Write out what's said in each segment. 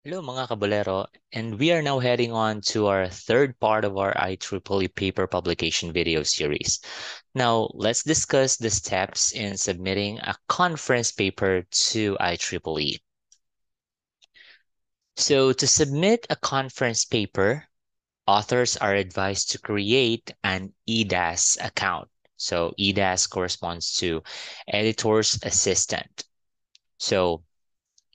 Hello mga kabolero, and we are now heading on to our third part of our IEEE paper publication video series. Now, let's discuss the steps in submitting a conference paper to IEEE. So, to submit a conference paper, authors are advised to create an EDAS account. So, EDAS corresponds to Editor's Assistant. So,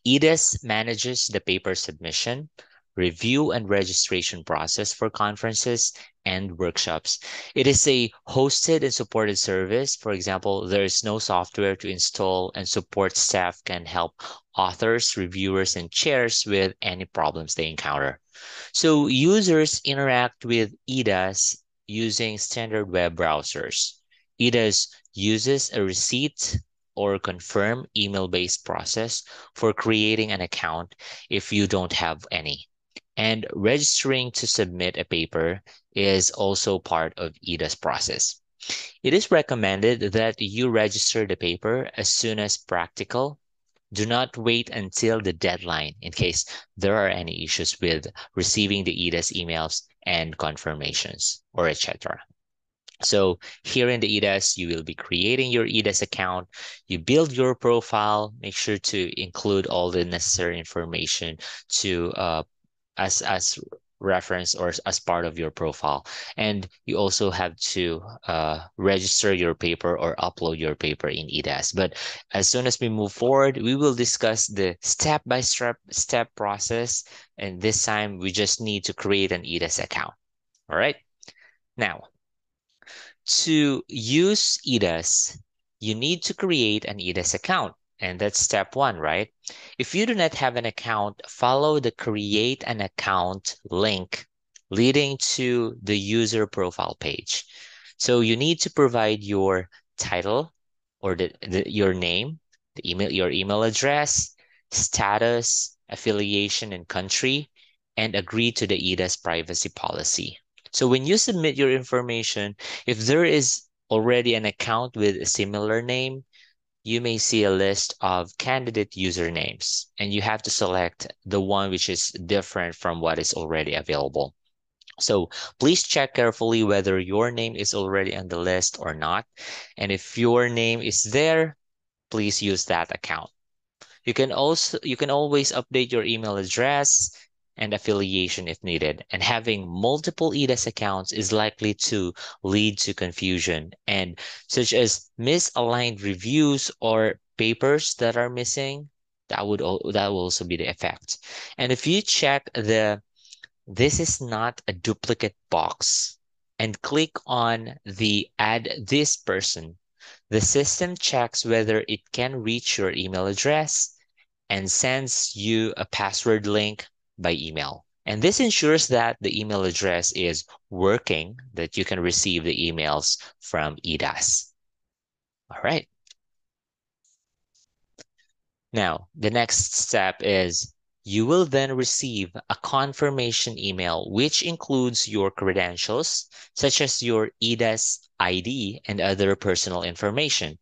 EDAS manages the paper submission, review, and registration process for conferences and workshops. It is a hosted and supported service. For example, there is no software to install, and support staff can help authors, reviewers, and chairs with any problems they encounter. So users interact with EDAS using standard web browsers. EDAS uses a receipt or confirm email-based process for creating an account if you don't have any. And registering to submit a paper is also part of EDA's process. It is recommended that you register the paper as soon as practical. Do not wait until the deadline in case there are any issues with receiving the EDAS emails and confirmations or etc. So here in the EDAS, you will be creating your EDAS account. You build your profile. Make sure to include all the necessary information to as reference or as part of your profile. And you also have to register your paper or upload your paper in EDAS. But as soon as we move forward, we will discuss the step process. And this time we just need to create an EDAS account. All right. Now, to use EDAS, you need to create an EDAS account. And that's step one, right? If you do not have an account, follow the create an account link leading to the user profile page. So you need to provide your title or your name, your email address, status, affiliation, and country, and agree to the EDAS privacy policy. So when you submit your information, if there is already an account with a similar name, you may see a list of candidate usernames, and you have to select the one which is different from what is already available. So please check carefully whether your name is already on the list or not. And if your name is there, please use that account. You can always update your email address and affiliation if needed. And having multiple EDAS accounts is likely to lead to confusion and such as misaligned reviews or papers that are missing. That will also be the effect. And if you check this is not a duplicate box and click on the add this person, the system checks whether it can reach your email address and sends you a password link by email. And this ensures that the email address is working, that you can receive the emails from EDAS. All right. Now, the next step is you will then receive a confirmation email, which includes your credentials, such as your EDAS ID and other personal information.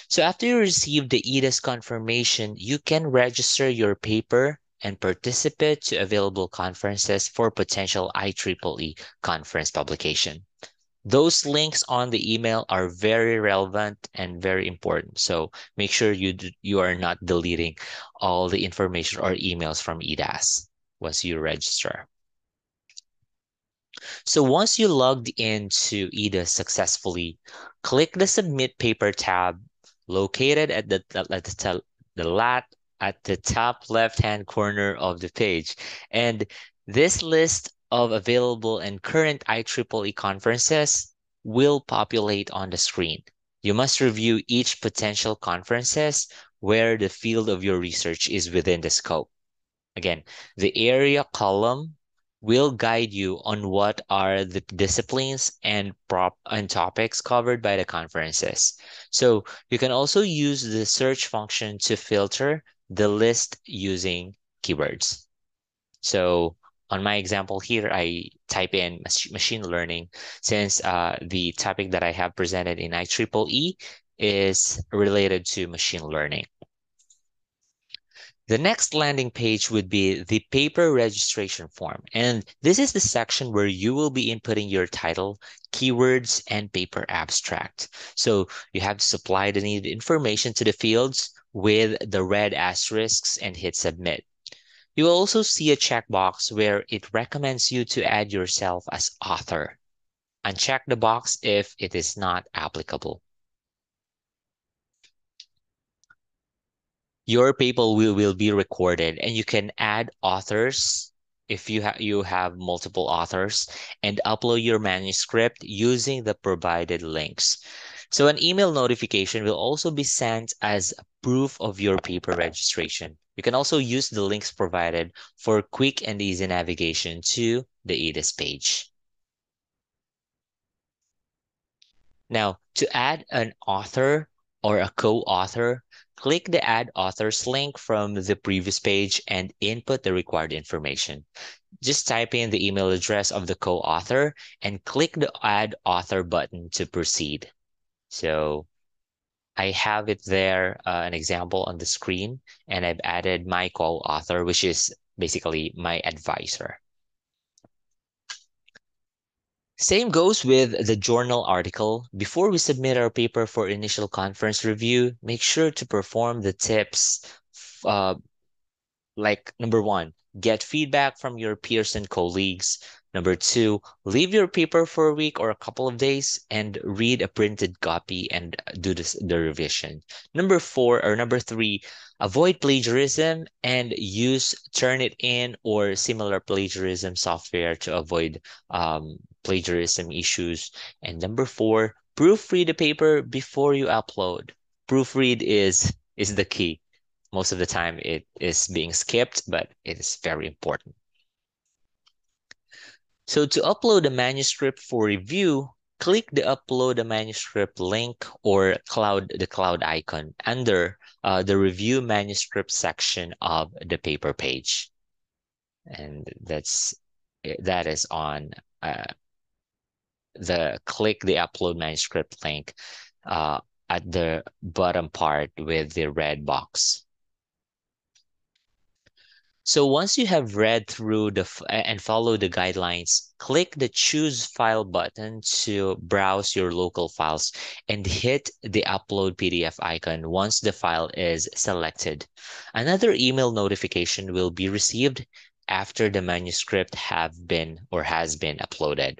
So after you receive the EDAS confirmation, you can register your paper and participate to available conferences for potential IEEE conference publication. Those links on the email are very relevant and very important. So make sure you are not deleting all the information or emails from EDAS once you register. So once you logged into EDAS successfully, click the Submit Paper tab located at the top left-hand corner of the page. And this list of available and current IEEE conferences will populate on the screen. You must review each potential conferences where the field of your research is within the scope. Again, the area column will guide you on what are the disciplines and topics covered by the conferences. So you can also use the search function to filter the list using keywords. So on my example here, I type in machine learning since the topic that I have presented in IEEE is related to machine learning. The next landing page would be the paper registration form. And this is the section where you will be inputting your title, keywords, and paper abstract. So you have to supply the needed information to the fields with the red asterisks and hit submit. You will also see a checkbox where it recommends you to add yourself as author. Uncheck the box if it is not applicable. Your paper will be recorded, and you can add authors if you have multiple authors and upload your manuscript using the provided links. So an email notification will also be sent as proof of your paper registration. You can also use the links provided for quick and easy navigation to the EDAS page. Now, to add an author or a co-author, click the Add Authors link from the previous page and input the required information. Just type in the email address of the co-author and click the Add Author button to proceed. So I have it there, an example on the screen, and I've added my co-author, which is basically my advisor. Same goes with the journal article. Before we submit our paper for initial conference review, make sure to perform the tips uh, like number one, get feedback from your peers and colleagues. Number two, leave your paper for a week or a couple of days and read a printed copy and do the revision. Number four or number three, avoid plagiarism and use Turnitin or similar plagiarism software to avoid plagiarism issues. And number four, proofread the paper before you upload. Proofread is the key. Most of the time it is being skipped, but it is very important. So to upload a manuscript for review, click the Upload a Manuscript link or the cloud icon under the Review Manuscript section of the paper page. And that is on click the Upload Manuscript link at the bottom part with the red box. So once you have read through and follow the guidelines, click the Choose File button to browse your local files and hit the Upload PDF icon once the file is selected. Another email notification will be received after the manuscript has been uploaded.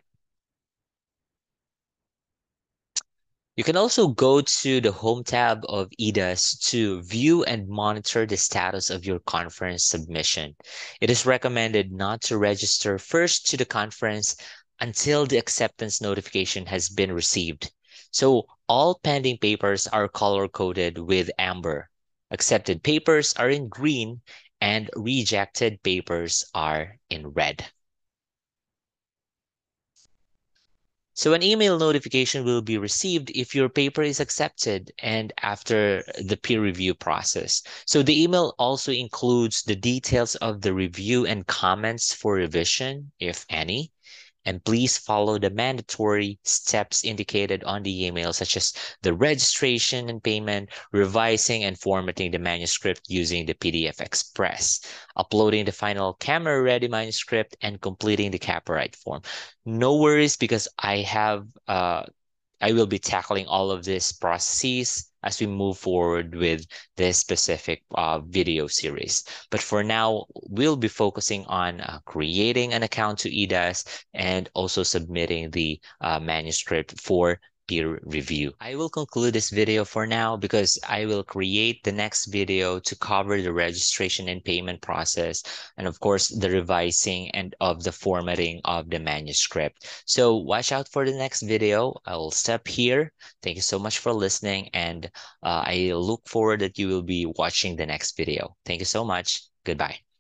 You can also go to the Home tab of EDAS to view and monitor the status of your conference submission. It is recommended not to register first to the conference until the acceptance notification has been received. So all pending papers are color-coded with amber. Accepted papers are in green and rejected papers are in red. So an email notification will be received if your paper is accepted and after the peer review process. So the email also includes the details of the review and comments for revision, if any. And please follow the mandatory steps indicated on the email, such as the registration and payment, revising and formatting the manuscript using the PDF Express, uploading the final camera-ready manuscript, and completing the copyright form. No worries because I will be tackling all of these processes as we move forward with this specific video series. But for now, we'll be focusing on creating an account to EDAS and also submitting the manuscript for peer review. I will conclude this video for now because I will create the next video to cover the registration and payment process and of course the revising and of the formatting of the manuscript. So watch out for the next video. I will stop here. Thank you so much for listening and I look forward that you will be watching the next video. Thank you so much. Goodbye.